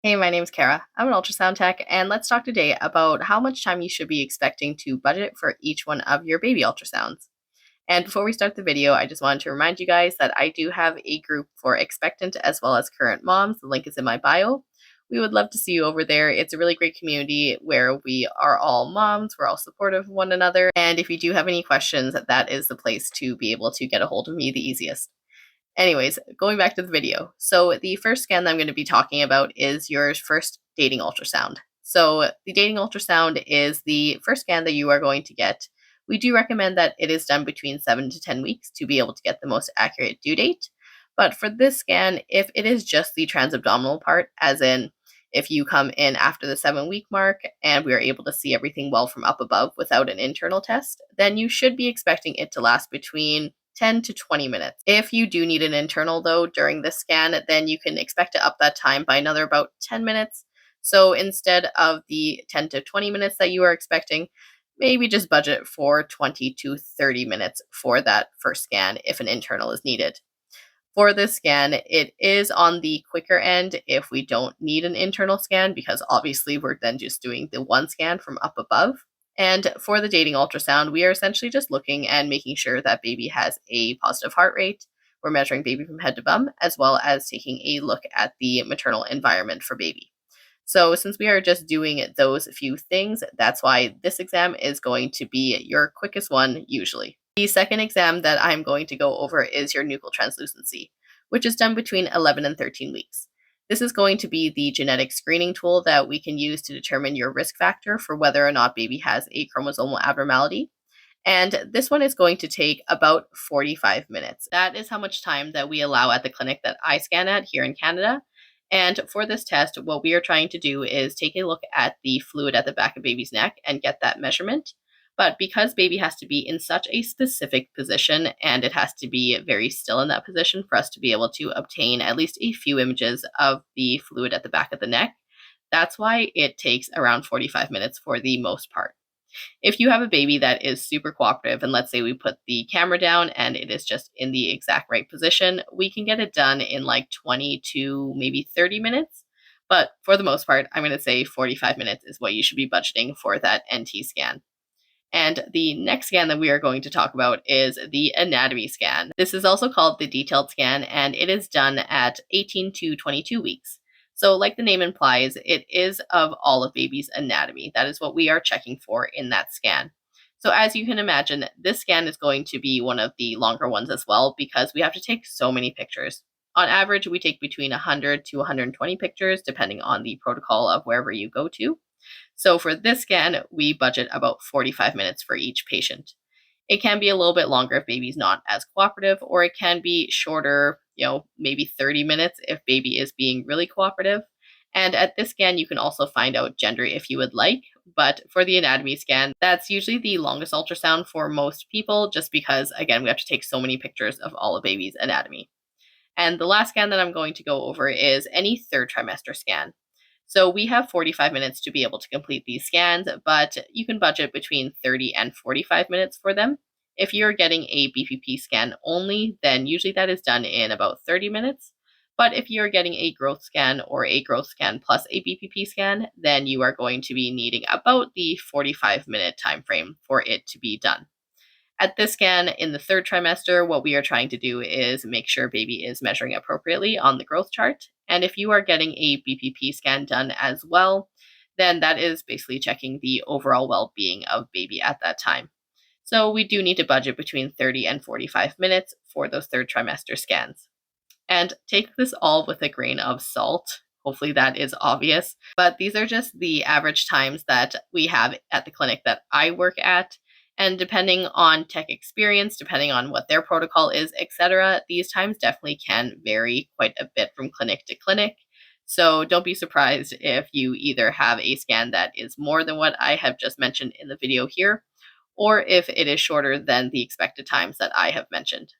Hey, my name's Kara. I'm an ultrasound tech, and let's talk today about how much time you should be expecting to budget for each one of your baby ultrasounds. And before we start the video, I just wanted to remind you guys that I do have a group for expectant as well as current moms. The link is in my bio. We would love to see you over there. It's a really great community where we are all moms, we're all supportive of one another. And if you do have any questions, that is the place to be able to get a hold of me the easiest. Anyways, going back to the video. So the first scan that I'm going to be talking about is your first dating ultrasound. So the dating ultrasound is the first scan that you are going to get. We do recommend that it is done between 7 to 10 weeks to be able to get the most accurate due date. But for this scan, if it is just the transabdominal part, as in if you come in after the 7-week mark and we are able to see everything well from up above without an internal test, then you should be expecting it to last between 10 to 20 minutes. If you do need an internal though during this scan, then you can expect to up that time by another about 10 minutes. So instead of the 10 to 20 minutes that you are expecting, maybe just budget for 20 to 30 minutes for that first scan if an internal is needed. For this scan, it is on the quicker end if we don't need an internal scan, because obviously we're then just doing the one scan from up above. And for the dating ultrasound, we are essentially just looking and making sure that baby has a positive heart rate. We're measuring baby from head to bum, as well as taking a look at the maternal environment for baby. So since we are just doing those few things, that's why this exam is going to be your quickest one usually. The second exam that I'm going to go over is your nuchal translucency, which is done between 11 and 13 weeks. This is going to be the genetic screening tool that we can use to determine your risk factor for whether or not baby has a chromosomal abnormality. And this one is going to take about 45 minutes. That is how much time that we allow at the clinic that I scan at here in Canada. And for this test, what we are trying to do is take a look at the fluid at the back of baby's neck and get that measurement. But because baby has to be in such a specific position and it has to be very still in that position for us to be able to obtain at least a few images of the fluid at the back of the neck, that's why it takes around 45 minutes for the most part. If you have a baby that is super cooperative, and let's say we put the camera down and it is just in the exact right position, we can get it done in like 20 to maybe 30 minutes. But for the most part, I'm going to say 45 minutes is what you should be budgeting for that NT scan. And the next scan that we are going to talk about is the anatomy scan. This is also called the detailed scan, and it is done at 18 to 22 weeks. So like the name implies, it is of all of baby's anatomy. That is what we are checking for in that scan. So as you can imagine, this scan is going to be one of the longer ones as well, because we have to take so many pictures. On average, we take between 100 to 120 pictures, depending on the protocol of wherever you go to. So for this scan, we budget about 45 minutes for each patient. It can be a little bit longer if baby's not as cooperative, or it can be shorter, maybe 30 minutes if baby is being really cooperative. And at this scan, you can also find out gender if you would like. But for the anatomy scan, that's usually the longest ultrasound for most people, just because, again, we have to take so many pictures of all of baby's anatomy. And the last scan that I'm going to go over is any third trimester scan. So we have 45 minutes to be able to complete these scans, but you can budget between 30 and 45 minutes for them. If you're getting a BPP scan only, then usually that is done in about 30 minutes. But if you're getting a growth scan or a growth scan plus a BPP scan, then you are going to be needing about the 45-minute time frame for it to be done. At this scan in the third trimester, what we are trying to do is make sure baby is measuring appropriately on the growth chart. And if you are getting a BPP scan done as well, then that is basically checking the overall well-being of baby at that time. So we do need to budget between 30 and 45 minutes for those third trimester scans. And take this all with a grain of salt. Hopefully that is obvious. But these are just the average times that we have at the clinic that I work at. And depending on tech experience, depending on what their protocol is, etc., these times definitely can vary quite a bit from clinic to clinic. So don't be surprised if you either have a scan that is more than what I have just mentioned in the video here, or if it is shorter than the expected times that I have mentioned.